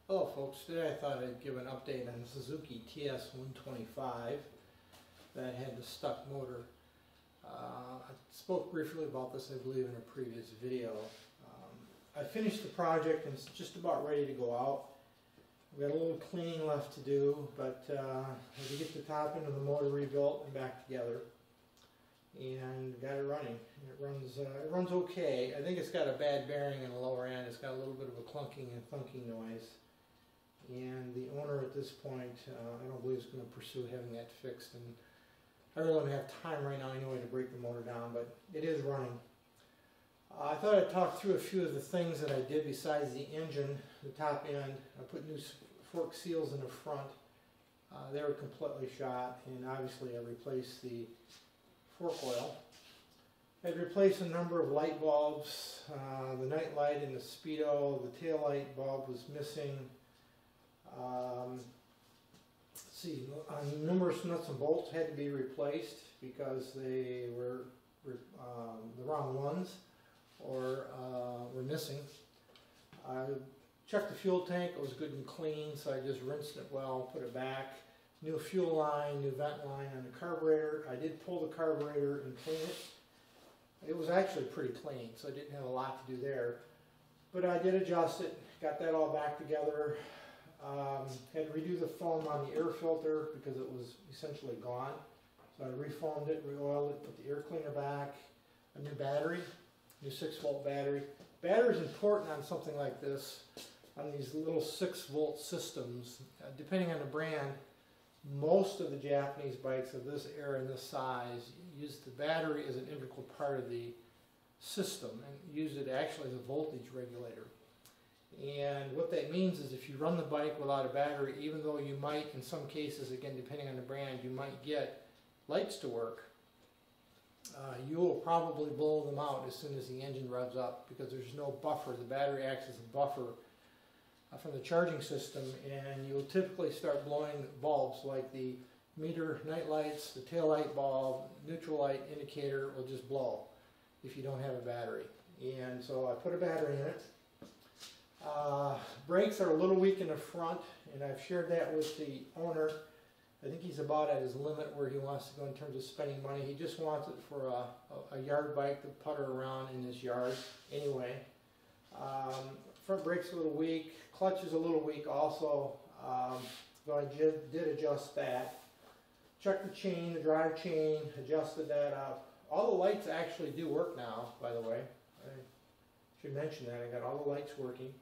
Hello folks, today I thought I'd give an update on the Suzuki TS125 that had the stuck motor. I spoke briefly about this, I believe, in a previous video. I finished the project and it's just about ready to go out. We've got a little cleaning left to do, but I had to get the top end of the motor rebuilt and back together, and got it running. It runs okay. I think it's got a bad bearing in the lower end. It's got a little bit of a clunking and thunking noise. And the owner at this point, I don't believe is going to pursue having that fixed. And I really don't have time right now anyway to break the motor down, but it is running. I thought I'd talk through a few of the things that I did besides the engine, the top end. I put new fork seals in the front. They were completely shot, and obviously I replaced the fork oil. I'd replaced a number of light bulbs, the night light and the speedo. The tail light bulb was missing. Let's see, numerous nuts and bolts had to be replaced because they were the wrong ones or were missing. I checked the fuel tank. It was good and clean, so I just rinsed it well, put it back. New fuel line, new vent line on the carburetor. I did pull the carburetor and clean it. It was actually pretty clean, so I didn't have a lot to do there. But I did adjust it, got that all back together. Had to redo the foam on the air filter because it was essentially gone. So I refoamed it, re-oiled it, put the air cleaner back, a new battery, new 6-volt battery. Battery is important on something like this, on these little 6-volt systems. Depending on the brand, most of the Japanese bikes of this era and this size use the battery as an integral part of the system and use it actually as a voltage regulator. And what that means is if you run the bike without a battery, even though you might, in some cases, again depending on the brand, you might get lights to work, you will probably blow them out as soon as the engine revs up because there's no buffer. The battery acts as a buffer from the charging system, and you'll typically start blowing bulbs like the meter night lights, the tail light bulb, neutral light indicator will just blow if you don't have a battery. And so I put a battery in it. Brakes are a little weak in the front, and I've shared that with the owner. I think he's about at his limit where he wants to go in terms of spending money. He just wants it for a yard bike to putter around in his yard anyway. Front brake's a little weak. Clutch is a little weak also, but I did adjust that. Checked the chain, the drive chain, adjusted that up. All the lights actually do work now, by the way. I should mention that. I got all the lights working.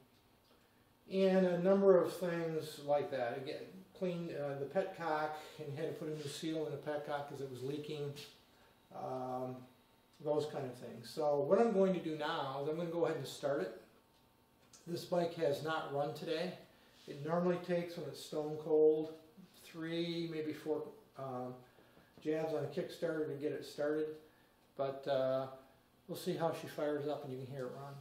And a number of things like that. Again, cleaned the petcock and had to put a new seal in the petcock because it was leaking. Those kind of things. So what I'm going to do now is I'm going to go ahead and start it. This bike has not run today. It normally takes, when it's stone cold, 3, maybe 4 jabs on a Kickstarter to get it started. But we'll see how she fires up and you can hear it run.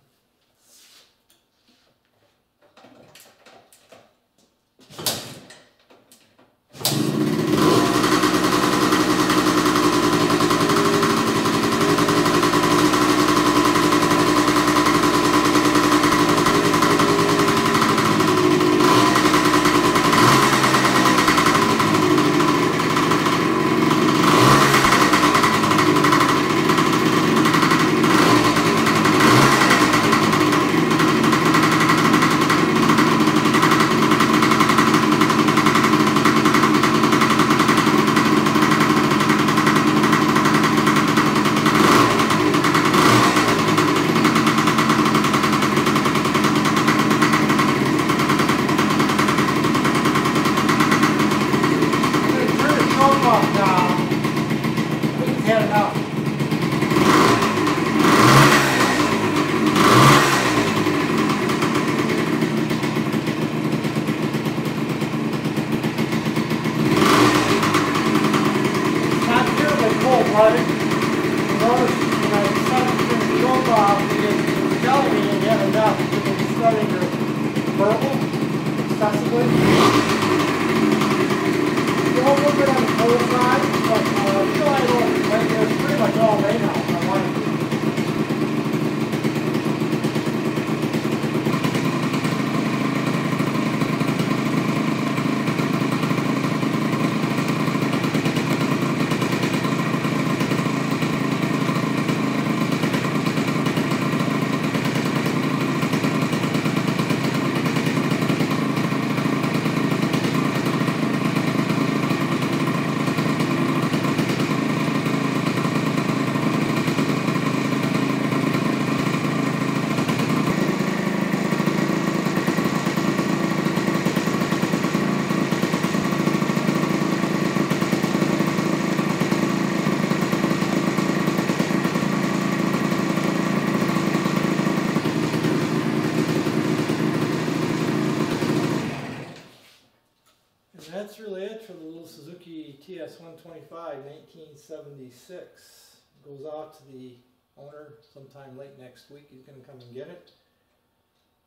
TS125 1976. Goes out to the owner sometime late next week. He's going to come and get it.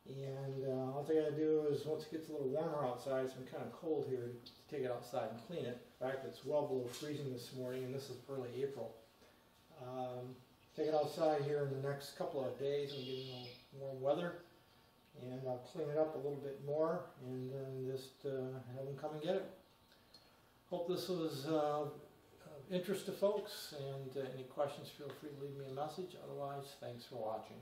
And all I gotta do is, once it gets a little warmer outside, it's been kind of cold here, to take it outside and clean it. In fact, it's well below freezing this morning, and this is early April. Take it outside here in the next couple of days and get a little warm weather, and I'll clean it up a little bit more, and then just have them come and get it. Hope this was of interest to folks, and any questions, feel free to leave me a message. Otherwise, thanks for watching.